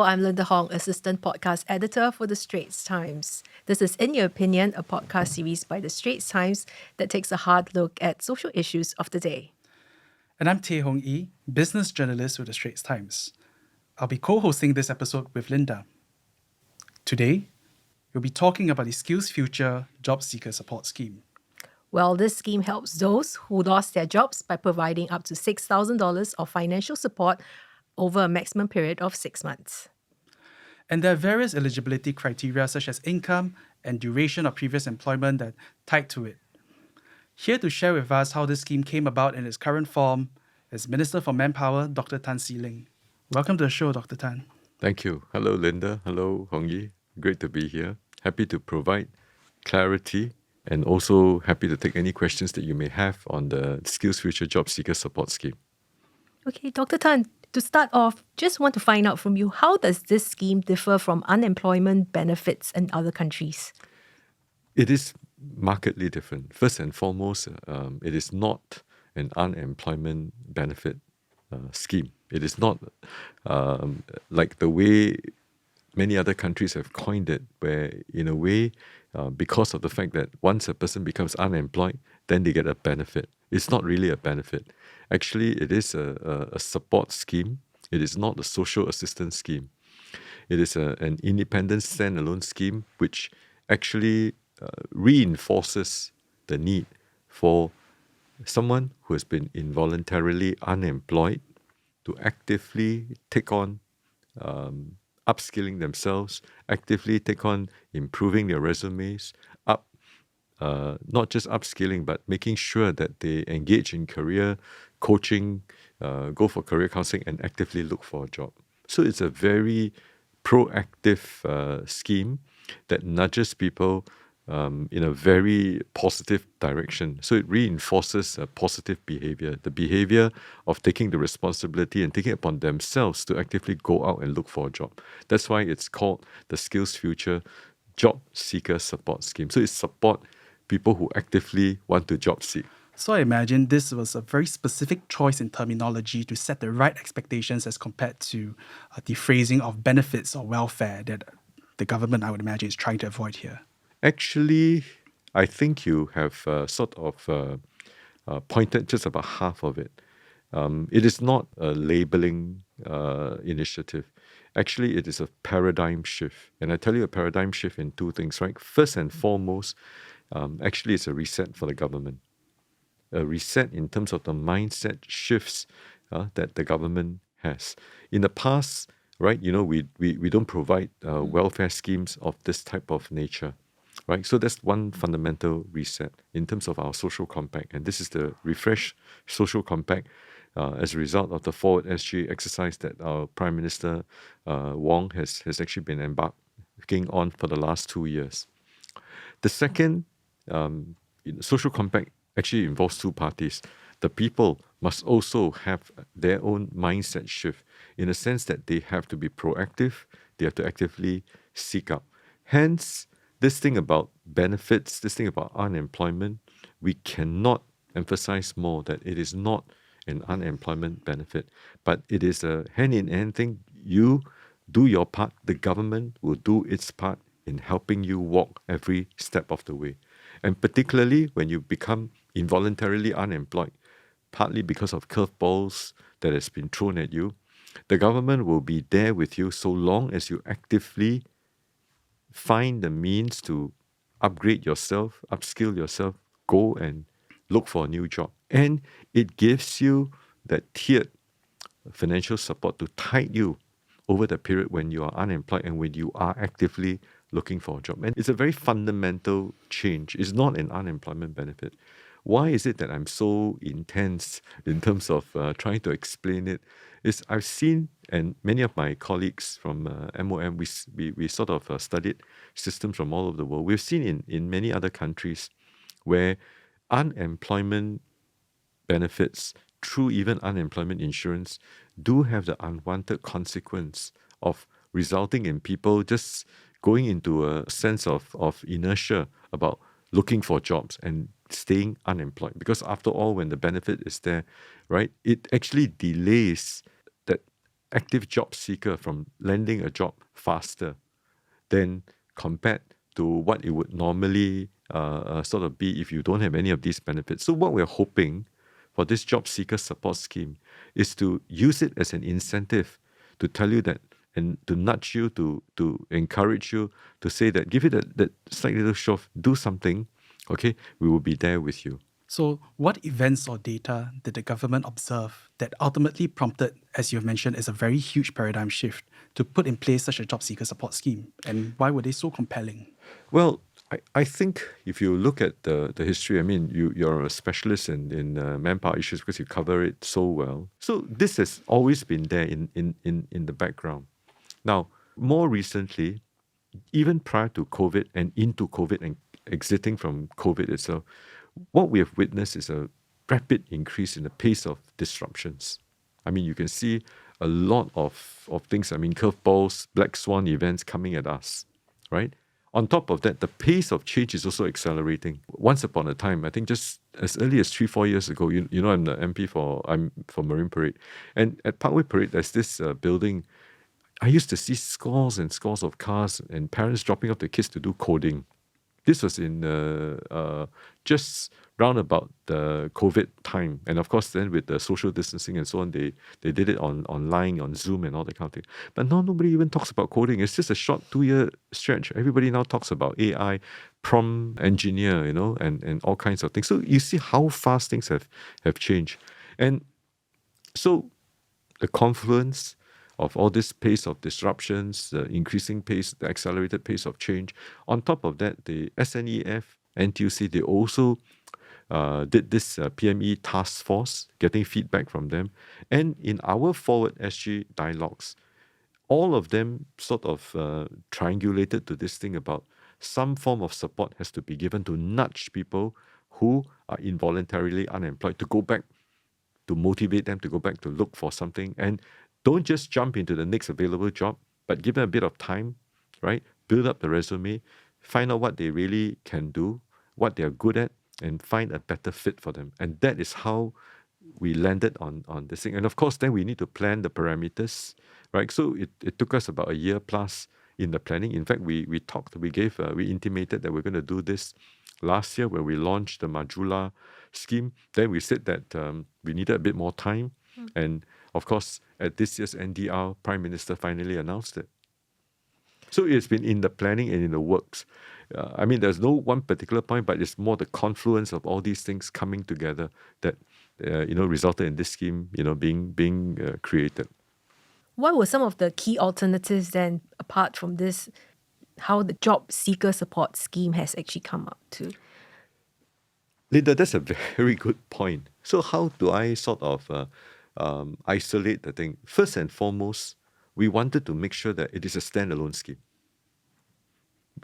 I'm Linda Hong, Assistant Podcast Editor for the Straits Times. This is In Your Opinion, a podcast series by the Straits Times that takes a hard look at social issues of the day. And I'm Tae Hong Yi, business journalist with the Straits Times. I'll be co-hosting this episode with Linda. Today, we'll be talking about the SkillsFuture JobSeeker Support Scheme. Well, this scheme helps those who lost their jobs by providing up to $6,000 of financial support over a maximum period of 6 months. And there are various eligibility criteria such as income and duration of previous employment that tied to it. Here to share with us how this scheme came about in its current form is Minister for Manpower, Dr. Tan See Leng. Welcome to the show, Dr. Tan. Thank you. Hello, Linda. Hello, Hong Yi. Great to be here. Happy to provide clarity and also happy to take any questions that you may have on the SkillsFuture JobSeeker Support Scheme. Okay, Dr. Tan, to start off, just want to find out from you, how does this scheme differ from unemployment benefits in other countries? It is markedly different. First and foremost, it is not an unemployment benefit scheme. It is not like the way many other countries have coined it, where in a way, because of the fact that once a person becomes unemployed, then they get a benefit. It's not really a benefit. Actually, it is a support scheme. It is not a social assistance scheme. It is an independent standalone scheme which actually reinforces the need for someone who has been involuntarily unemployed to actively take on upskilling themselves, actively take on improving their resumes, not just upskilling, but making sure that they engage in career coaching, go for career counseling, and actively look for a job. So it's a very proactive scheme that nudges people in a very positive direction. So it reinforces a positive behavior, the behavior of taking the responsibility and taking it upon themselves to actively go out and look for a job. That's why it's called the SkillsFuture JobSeeker Support Scheme. So it support people who actively want to job seek. So I imagine this was a very specific choice in terminology to set the right expectations as compared to the phrasing of benefits or welfare that the government, I would imagine, is trying to avoid here. Actually, I think you have sort of pointed just about half of it. It is not a labeling initiative. Actually, it is a paradigm shift. And I tell you a paradigm shift in two things, right? First and foremost, actually it's a reset for the government. A reset in terms of the mindset shifts that the government has. In the past, right, we don't provide welfare schemes of this type of nature. Right, so that's one fundamental reset in terms of our social compact, and this is the refreshed social compact as a result of the Forward SG exercise that our Prime Minister Wong has actually been embarking on for the last 2 years. The second social compact actually involves two parties. The people must also have their own mindset shift in the sense that they have to be proactive, they have to actively seek out. Hence, this thing about benefits, this thing about unemployment, we cannot emphasize more that it is not an unemployment benefit, but it is a hand-in-hand thing. You do your part, the government will do its part in helping you walk every step of the way. And particularly when you become involuntarily unemployed, partly because of curveballs that has been thrown at you, the government will be there with you so long as you actively find the means to upgrade yourself, upskill yourself, go and look for a new job. And it gives you that tiered financial support to tide you over the period when you are unemployed and when you are actively looking for a job. And it's a very fundamental change. It's not an unemployment benefit. Why is it that I'm so intense in terms of trying to explain it? Is I've seen, and many of my colleagues from MOM, we sort of studied systems from all over the world. We've seen in many other countries where unemployment benefits through even unemployment insurance do have the unwanted consequence of resulting in people just going into a sense of inertia about looking for jobs and staying unemployed. Because after all, when the benefit is there, right, it actually delays that active job seeker from landing a job faster than compared to what it would normally sort of be if you don't have any of these benefits. So what we're hoping for this job seeker support scheme is to use it as an incentive to tell you that and to nudge you, to encourage you, to say that give it that slight little shove, do something, okay, we will be there with you. So, what events or data did the government observe that ultimately prompted, as you've mentioned, as a very huge paradigm shift to put in place such a job seeker support scheme? And why were they so compelling? Well, I think if you look at the history, I mean, you're a specialist in manpower issues because you cover it so well. So this has always been there in the background. Now, more recently, even prior to COVID and into COVID and exiting from COVID itself, what we have witnessed is a rapid increase in the pace of disruptions. I mean, you can see a lot of things, I mean, curveballs, black swan events coming at us, right? On top of that, the pace of change is also accelerating. Once upon a time, I think just as early as 3-4 years ago, you know, I'm the MP I'm for Marine Parade. And at Parkway Parade, there's this building. I used to see scores and scores of cars and parents dropping off their kids to do coding. This was in just round about the COVID time. And of course, then with the social distancing and so on, they did it online, on Zoom and all that kind of thing. But now nobody even talks about coding. It's just a short 2-year stretch. Everybody now talks about AI, prompt engineer, you know, and all kinds of things. So you see how fast things have changed. And so the confluence of all this pace of disruptions, the increasing pace, the accelerated pace of change. On top of that, the SNEF, NTUC, they also did this PME task force, getting feedback from them. And in our Forward SG dialogues, all of them sort of triangulated to this thing about some form of support has to be given to nudge people who are involuntarily unemployed to go back, to motivate them to go back to look for something. And don't just jump into the next available job, but give them a bit of time, right? Build up the resume, find out what they really can do, what they're good at, and find a better fit for them. And that is how we landed on this thing. And of course, then we need to plan the parameters, right? So it took us about a year plus in the planning. In fact, we intimated that we're going to do this last year when we launched the Majula scheme. Then we said that we needed a bit more time. And of course, at this year's NDR, Prime Minister finally announced it. So it's been in the planning and in the works. I mean, there's no one particular point, but it's more the confluence of all these things coming together that resulted in this scheme, being created. What were some of the key alternatives then, apart from this, how the job seeker support scheme has actually come up to? Linda, that's a very good point. So how do I sort of isolate the thing? First and foremost, we wanted to make sure that it is a standalone scheme.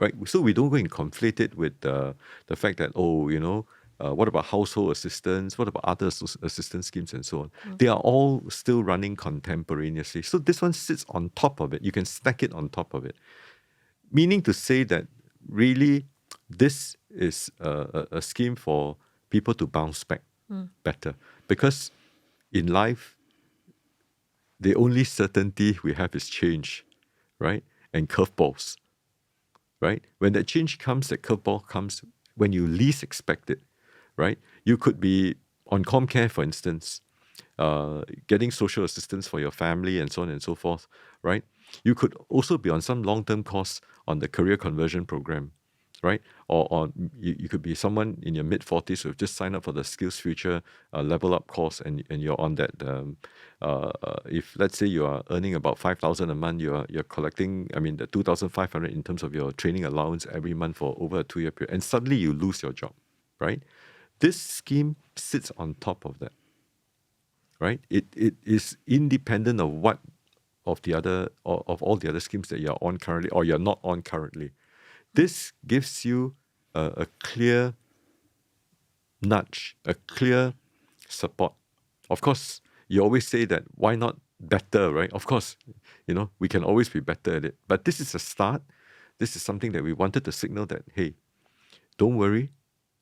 Right? So we don't go and conflate it with the fact that, what about household assistance? What about other assistance schemes and so on? They are all still running contemporaneously. So this one sits on top of it. You can stack it on top of it. Meaning to say that really this is a scheme for people to bounce back better. Because in life, the only certainty we have is change, right? And curveballs, right? When that change comes, that curveball comes when you least expect it, right? You could be on Comcare, for instance, getting social assistance for your family and so on and so forth, right? You could also be on some long-term course on the career conversion program, right? Or you could be someone in your mid-40s who've just signed up for the SkillsFuture Level Up course and you're on that. If let's say you are earning about 5,000 a month, you're collecting, the 2,500 in terms of your training allowance every month for over a 2-year period, and suddenly you lose your job, right? This scheme sits on top of that, right? It is independent of all the other schemes that you're on currently or you're not on currently. This gives you a clear nudge, a clear support. Of course, you always say that why not better, right? Of course, we can always be better at it. But this is a start. This is something that we wanted to signal that, hey, don't worry,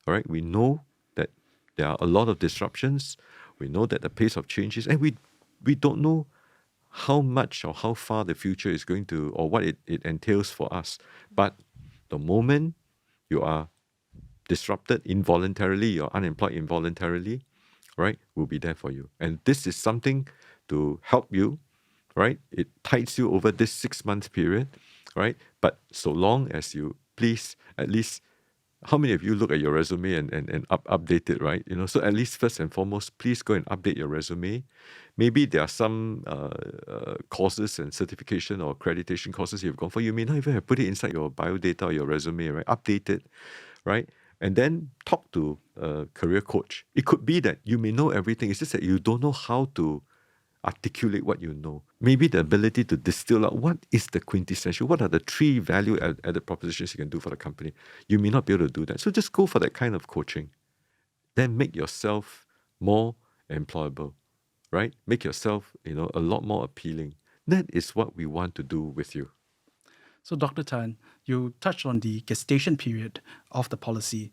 all right? We know that there are a lot of disruptions. We know that the pace of change is, and we don't know how much or how far the future is going to, or what it entails for us. But the moment you are disrupted involuntarily, you're unemployed involuntarily, right, we'll be there for you. And this is something to help you, right? It tides you over this 6 month period, right? But so long as you please at least, how many of you look at your resume and update it, right? So at least first and foremost, please go and update your resume. Maybe there are some courses and certification or accreditation courses you've gone for. You may not even have put it inside your bio data or your resume, right? Update it, right? And then talk to a career coach. It could be that you may know everything. It's just that you don't know how to articulate what you know. Maybe the ability to distill out what is the quintessential, what are the 3 value-added propositions you can do for the company. You may not be able to do that. So just go for that kind of coaching. Then make yourself more employable, right? Make yourself, a lot more appealing. That is what we want to do with you. So, Dr. Tan, you touched on the gestation period of the policy,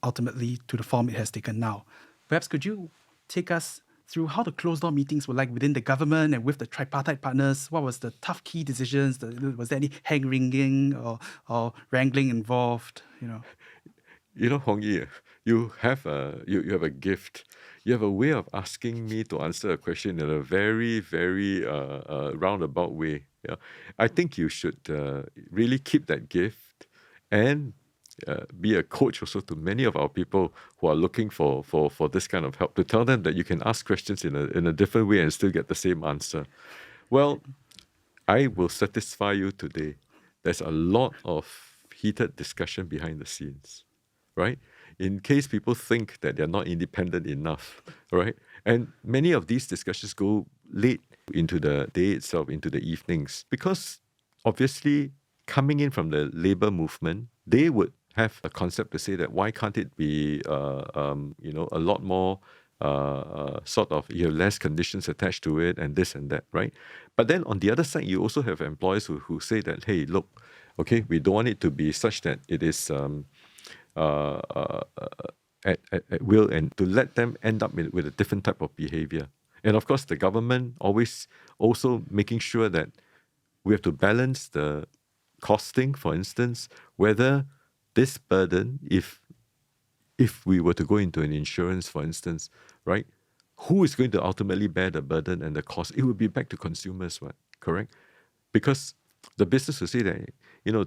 ultimately to the form it has taken now. Perhaps could you take us through how the closed-door meetings were like within the government and with the tripartite partners? What was the tough key decisions? Was there any hand-wringing or wrangling involved? Hong Yi, you have a gift. You have a way of asking me to answer a question in a very, very roundabout way. Yeah, I think you should really keep that gift and be a coach also to many of our people who are looking for this kind of help, to tell them that you can ask questions in a different way and still get the same answer. Well, I will satisfy you today. There's a lot of heated discussion behind the scenes, right? In case people think that they're not independent enough, right? And many of these discussions go late into the day itself, into the evenings, because obviously coming in from the labor movement, they would have a concept to say that why can't it be, a lot more sort of, you have less conditions attached to it and this and that, right? But then on the other side, you also have employers who say that, hey, look, okay, we don't want it to be such that it is at will, and to let them end up with a different type of behavior. And of course, the government always also making sure that we have to balance the costing, for instance, whether this burden, if we were to go into an insurance, for instance, right, who is going to ultimately bear the burden and the cost? It would be back to consumers, right? Correct? Because the business will say that,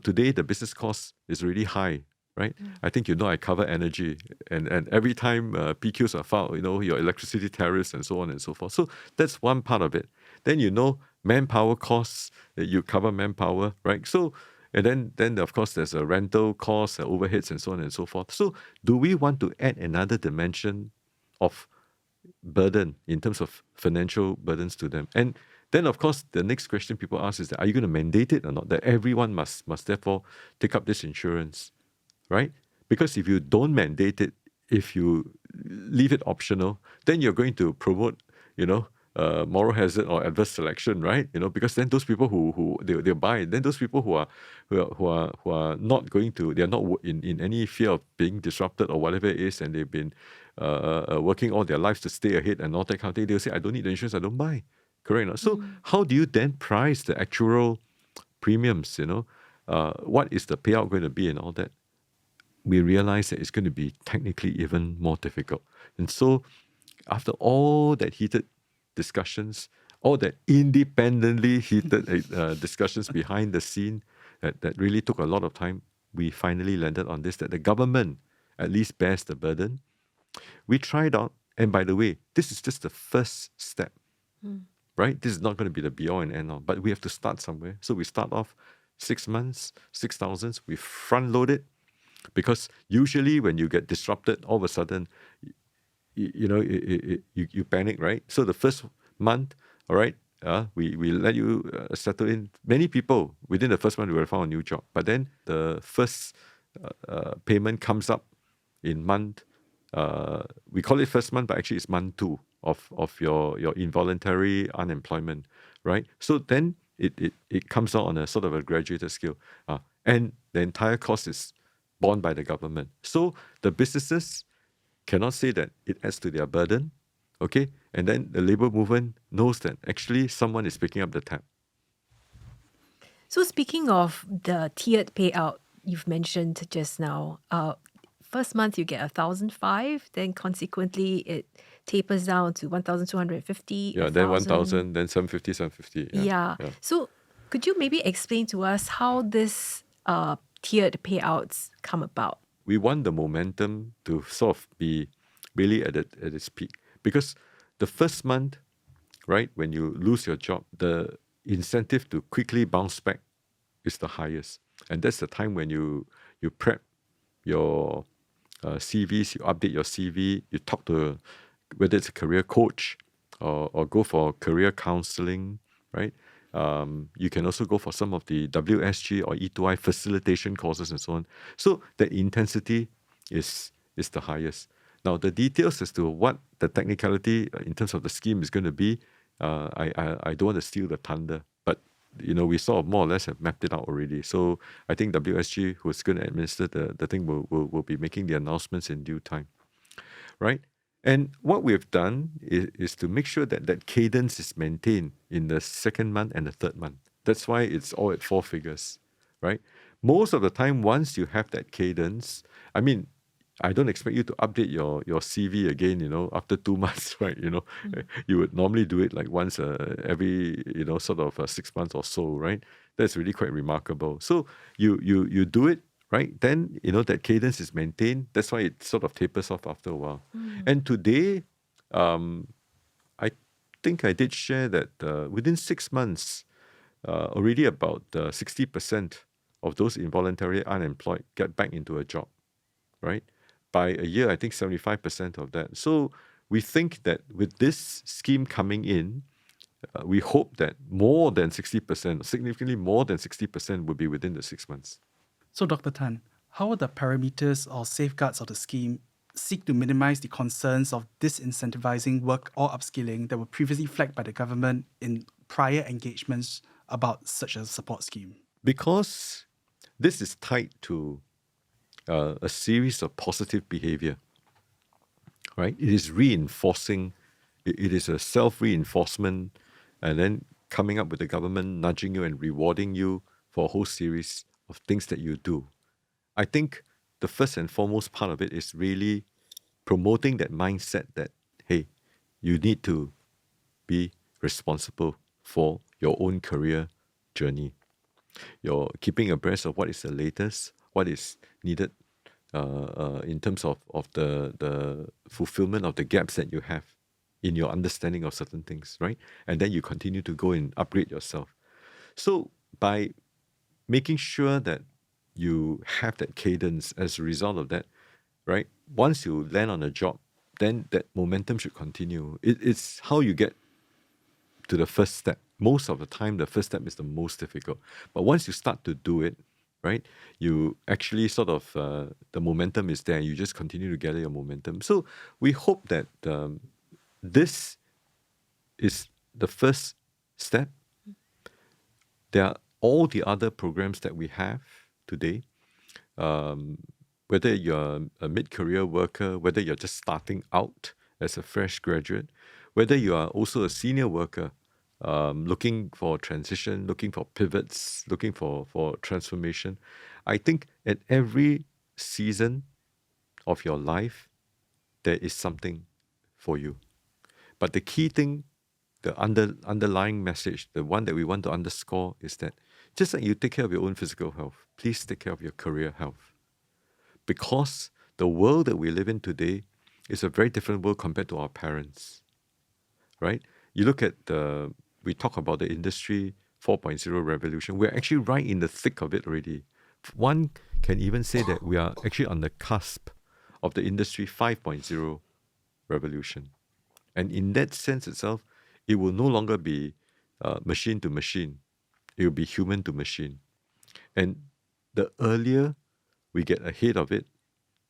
today the business cost is really high, right? I think I cover energy, and every time PQs are filed, your electricity tariffs and so on and so forth. So that's one part of it. Then manpower costs, you cover manpower, right? So, and then of course there's a rental cost, overheads and so on and so forth. So do we want to add another dimension of burden in terms of financial burdens to them? And then of course the next question people ask is that, are you going to mandate it or not, that everyone must therefore take up this insurance? Right? Because if you don't mandate it, if you leave it optional, then you're going to promote, moral hazard or adverse selection, right? Because then those people who they'll buy, then those people who are not going to, they're not in any fear of being disrupted or whatever it is, and they've been working all their lives to stay ahead and all that kind of thing, they'll say, I don't need the insurance, I don't buy. Correct? So how do you then price the actual premiums? What is the payout going to be and all that? We realize that it's going to be technically even more difficult. And so after all that heated discussions, all that independently heated discussions behind the scene that really took a lot of time, we finally landed on this, that the government at least bears the burden. We tried out, and by the way, this is just the first step, right? This is not going to be the be all and end all, but we have to start somewhere. So we start off 6 months, 6,000, we front load it. Because usually when you get disrupted, all of a sudden, you panic, right? So the first month, all right, we let you settle in. Many people within the first month will have found a new job. But then the first payment comes up in month, we call it first month, but actually it's month 2 of your involuntary unemployment, right? So then it comes out on a sort of a graduated scale. And the entire cost is borne by the government. So the businesses cannot say that it adds to their burden, okay? And then the labor movement knows that actually someone is picking up the tab. So speaking of the tiered payout you've mentioned just now, first month you get 1,005, then consequently it tapers down to 1,250, Yeah, then 1,000. 1,000, then 750, 750. Yeah. Yeah. So could you maybe explain to us how this tiered payouts come about? We want the momentum to sort of be really at its peak. Because the first month, right, when you lose your job, the incentive to quickly bounce back is the highest. And that's the time when you prep your CVs, you update your CV, you talk to whether it's a career coach or go for career counseling, right? You can also go for some of the WSG or E2I facilitation courses and so on. So the intensity is the highest. Now, the details as to what the technicality in terms of the scheme is going to be, I don't want to steal the thunder, but we sort of more or less have mapped it out already. So I think WSG, who's going to administer the thing, will be making the announcements in due time, right? And what we've done is to make sure that that cadence is maintained in the second month and the third month. That's why it's all at 4 figures, right? Most of the time, once you have that cadence, I mean, I don't expect you to update your CV again, after 2 months, right? You would normally do it like once every, sort of 6 months or so, right? That's really quite remarkable. So you do it, right? Then, that cadence is maintained. That's why it sort of tapers off after a while. And today, I think I did share that within 6 months, already about 60% of those involuntarily unemployed get back into a job, right? By a year, I think 75% of that. So we think that with this scheme coming in, we hope that more than 60%, significantly more than 60% will be within the 6 months. So, Dr. Tan, how will the parameters or safeguards of the scheme seek to minimize the concerns of disincentivizing work or upskilling that were previously flagged by the government in prior engagements about such a support scheme? Because this is tied to a series of positive behavior, right? It is reinforcing, it is a self-reinforcement, and then coming up with the government nudging you and rewarding you for a whole series of things that you do. I think the first and foremost part of it is really promoting that mindset that, hey, you need to be responsible for your own career journey. You're keeping abreast of what is the latest, what is needed in terms of the fulfillment of the gaps that you have in your understanding of certain things, right? And then you continue to go and upgrade yourself. So by making sure that you have that cadence as a result of that, right? Once you land on a job, then that momentum should continue. It's how you get to the first step. Most of the time, the first step is the most difficult. But once you start to do it, right, you actually sort of, the momentum is there. You just continue to gather your momentum. So we hope that this is the first step. There are all the other programs that we have today, whether you're a mid-career worker, whether you're just starting out as a fresh graduate, whether you are also a senior worker, looking for transition, looking for pivots, looking for transformation. I think at every season of your life, there is something for you. But the key thing, the underlying message, the one that we want to underscore is that just like you take care of your own physical health, please take care of your career health. Because the world that we live in today is a very different world compared to our parents, right? You look at we talk about the Industry 4.0 revolution. We're actually right in the thick of it already. One can even say that we are actually on the cusp of the Industry 5.0 revolution. And in that sense itself, it will no longer be machine to machine. It will be human to machine. And the earlier we get ahead of it,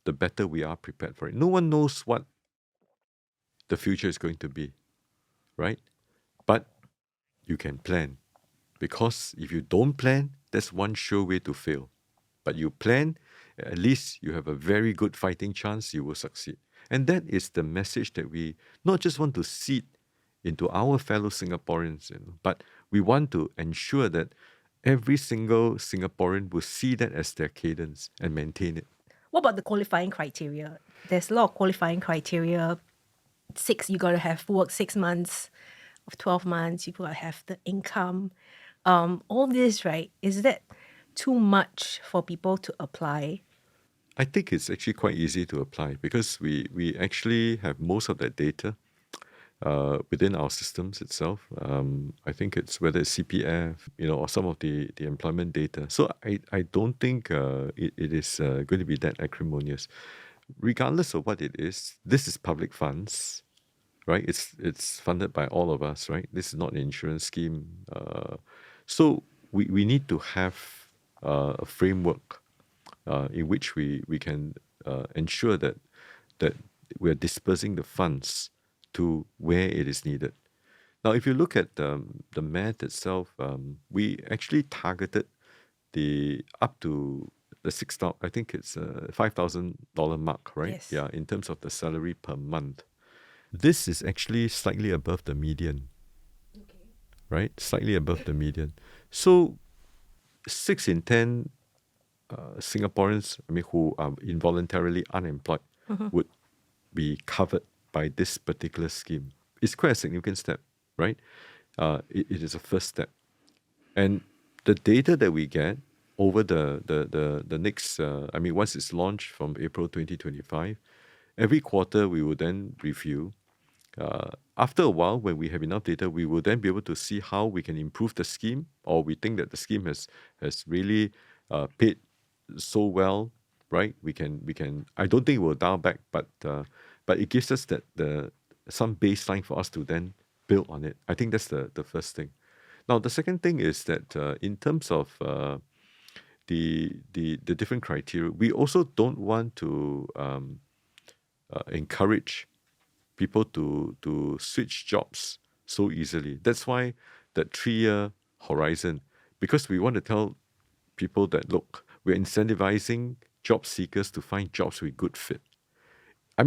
the better we are prepared for it. No one knows what the future is going to be, right? But you can plan. Because if you don't plan, that's one sure way to fail. But you plan, at least you have a very good fighting chance you will succeed. And that is the message that we not just want to seed into our fellow Singaporeans. But we want to ensure that every single Singaporean will see that as their cadence and maintain it. What about the qualifying criteria? There's a lot of qualifying criteria. You got to have worked 6 months of 12 months. You got to have the income. All this, right? Is that too much for people to apply? I think it's actually quite easy to apply because we actually have most of that data within our systems itself. I think it's whether it's CPF, or some of the employment data. So I don't think it is going to be that acrimonious. Regardless of what it is, this is public funds, right? It's funded by all of us, right? This is not an insurance scheme. So we need to have a framework in which we can ensure that we're dispersing the funds to where it is needed. Now, if you look at the math itself, we actually targeted the up to the 6,000. I think it's $5,000 mark, right? Yes. Yeah, in terms of the salary per month. This is actually slightly above the median, right? Slightly above the median. So 6 in 10 Singaporeans, who are involuntarily unemployed, would be covered by this particular scheme. It's quite a significant step, right? It is a first step, and the data that we get over the next, once it's launched from April 2025, every quarter we will then review. After a while, when we have enough data, we will then be able to see how we can improve the scheme, or we think that the scheme has really paid so well, right? We can. I don't think it will dial back, but it gives us some baseline for us to then build on it. I think that's the first thing. Now, the second thing is that in terms of the different criteria, we also don't want to encourage people to switch jobs so easily. That's why that 3-year horizon, because we want to tell people that, look, we're incentivizing job seekers to find jobs with good fit.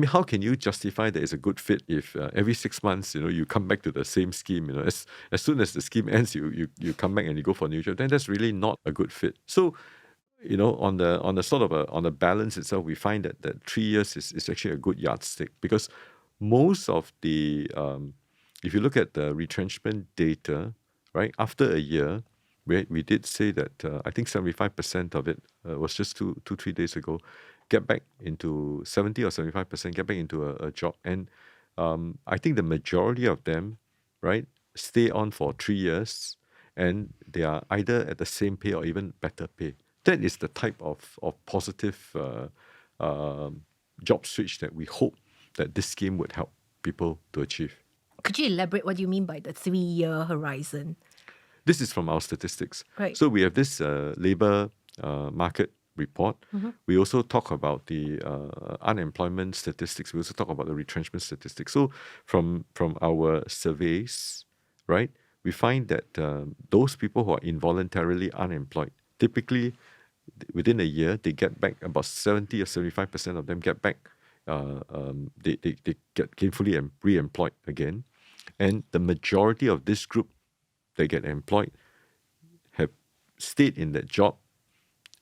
How can you justify that it's a good fit if every 6 months, you come back to the same scheme? As soon as the scheme ends, you come back and you go for a new job. Then that's really not a good fit. So, on the sort of on the balance itself, we find that 3 years is actually a good yardstick, because most of the if you look at the retrenchment data, right, after a year, we did say that I think 75% of it was just 3 days ago, get back into 70 or 75%, get back into a job. And I think the majority of them, right, stay on for 3 years, and they are either at the same pay or even better pay. That is the type of positive job switch that we hope that this scheme would help people to achieve. Could you elaborate what you mean by the 3-year horizon? This is from our statistics. Right. So we have this labor market report. We also talk about the unemployment statistics. We also talk about the retrenchment statistics. So from our surveys, right, we find that those people who are involuntarily unemployed, typically within a year, they get back about 70 or 75% of them get back. They get gainfully re-employed again. And the majority of this group that get employed have stayed in that job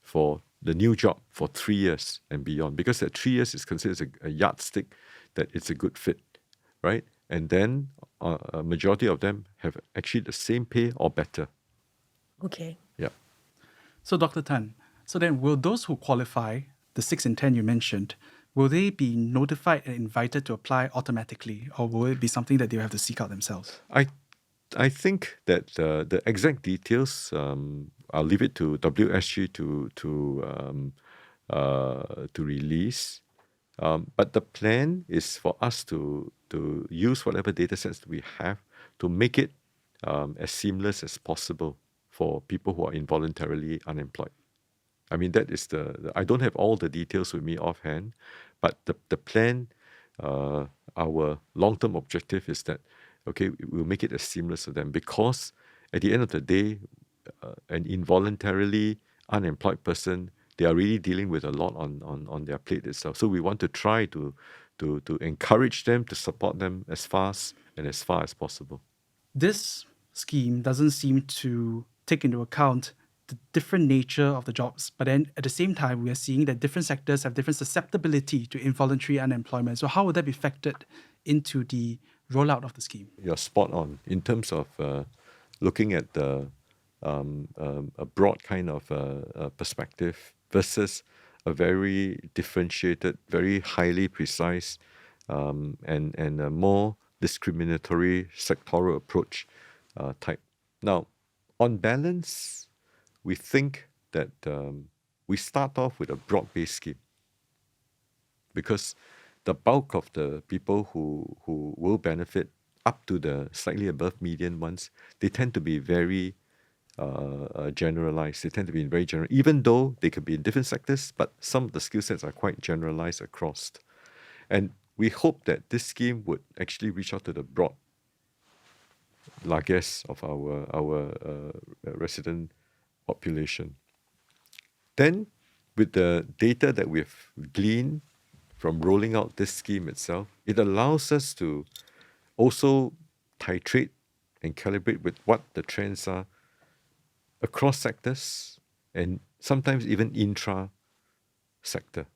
for the new job for 3 years and beyond, because that 3 years is considered a yardstick that it's a good fit, right? And then a majority of them have actually the same pay or better. Okay. Yeah. So, Dr. Tan, so then will those who qualify, the 6 in 10 you mentioned, will they be notified and invited to apply automatically, or will it be something that they have to seek out themselves? I think that the exact details, I'll leave it to WSG to release. But the plan is for us to use whatever data sets we have to make it as seamless as possible for people who are involuntarily unemployed. That is I don't have all the details with me offhand, but the plan, our long-term objective is that, okay, we'll make it as seamless for them, because at the end of the day, an involuntarily unemployed person, they are really dealing with a lot on their plate itself. So we want to try to encourage them, to support them as fast and as far as possible. This scheme doesn't seem to take into account the different nature of the jobs, but then at the same time, we are seeing that different sectors have different susceptibility to involuntary unemployment. So how would that be factored into the rollout of the scheme? You're spot on in terms of looking at a broad kind of perspective versus a very differentiated, very highly precise, and a more discriminatory sectoral approach type. Now, on balance, we think that we start off with a broad-based scheme because the bulk of the people who will benefit up to the slightly above median ones, they tend to be very generalized. They tend to be very general, even though they could be in different sectors, but some of the skill sets are quite generalized across. And we hope that this scheme would actually reach out to the broad largesse of our resident population. Then, with the data that we've gleaned from rolling out this scheme itself, it allows us to also titrate and calibrate with what the trends are across sectors and sometimes even intra-sector.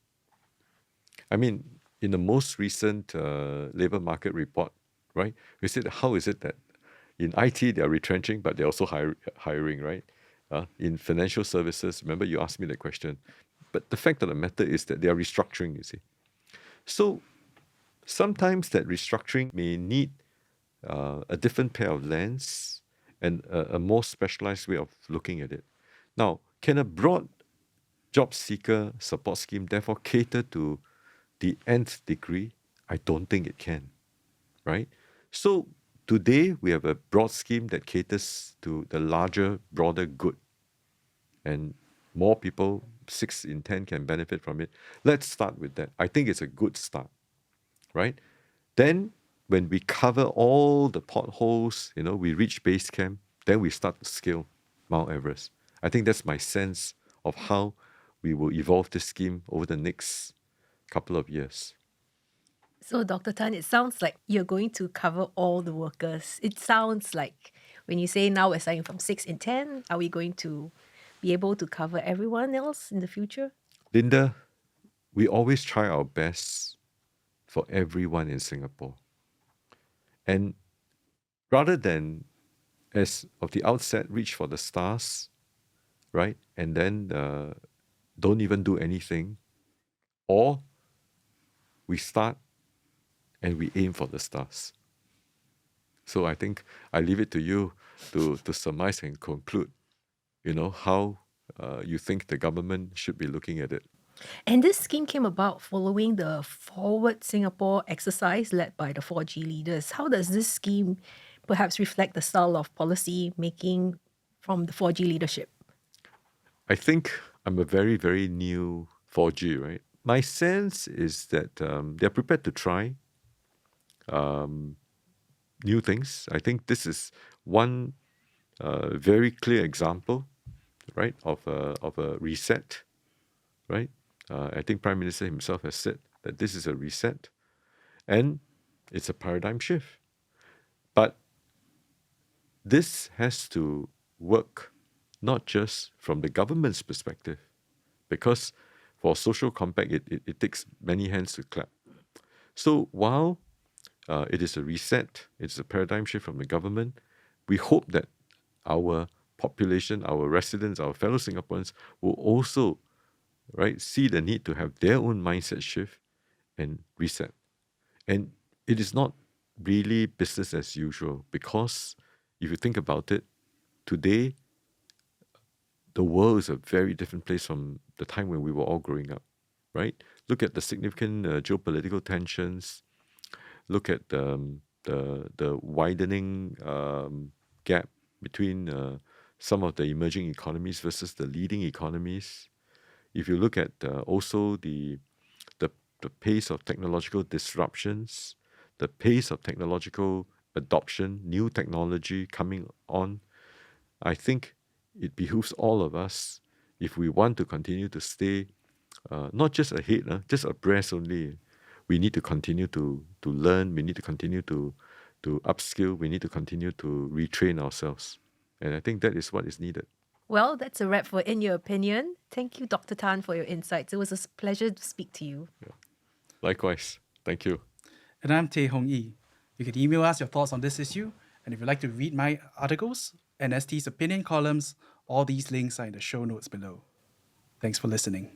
I mean, in the most recent labor market report, right, we said, how is it that in IT they're retrenching, but they're also hiring, right? In financial services, remember you asked me that question. But the fact of the matter is that they are restructuring, you see. So sometimes that restructuring may need a different pair of lens and a more specialized way of looking at it. Now, can a broad job seeker support scheme therefore cater to the nth degree? I don't think it can, right? So today we have a broad scheme that caters to the larger, broader good, and more people, 6 in 10, can benefit from it. Let's start with that. I think it's a good start, right? Then when we cover all the potholes, we reach base camp, then we start to scale Mount Everest. I think that's my sense of how we will evolve this scheme over the next couple of years. So, Dr. Tan, it sounds like you're going to cover all the workers. It sounds like when you say now we're starting from 6 in 10, are we going to be able to cover everyone else in the future? Linda, we always try our best for everyone in Singapore. And rather than, as of the outset, reach for the stars, right? And then don't even do anything, or we start and we aim for the stars. So I think I leave it to you to surmise and conclude, how you think the government should be looking at it. And this scheme came about following the Forward Singapore exercise led by the 4G leaders. How does this scheme perhaps reflect the style of policy making from the 4G leadership? I think I'm a very, very new 4G, right? My sense is that they're prepared to try new things. I think this is one very clear example, right, of a reset, right? I think Prime Minister himself has said that this is a reset and it's a paradigm shift. But this has to work not just from the government's perspective, because for social compact, it takes many hands to clap. So while it is a reset, it's a paradigm shift from the government, we hope that our population, our residents, our fellow Singaporeans will also, right, see the need to have their own mindset shift and reset. And it is not really business as usual, because if you think about it, today, the world is a very different place from the time when we were all growing up, right? Look at the significant geopolitical tensions. Look at the widening gap between some of the emerging economies versus the leading economies. If you look at also the pace of technological disruptions, the pace of technological adoption, new technology coming on, I think it behooves all of us, if we want to continue to stay not just ahead, just abreast only. We need to continue to learn. We need to continue to to upskill. We need to continue to retrain ourselves. And I think that is what is needed. Well, that's a wrap for In Your Opinion. Thank you, Dr. Tan, for your insights. It was a pleasure to speak to you. Likewise. Thank you. And I'm Tae Hong Yi. You can email us your thoughts on this issue. And if you'd like to read my articles and ST's opinion columns, all these links are in the show notes below. Thanks for listening.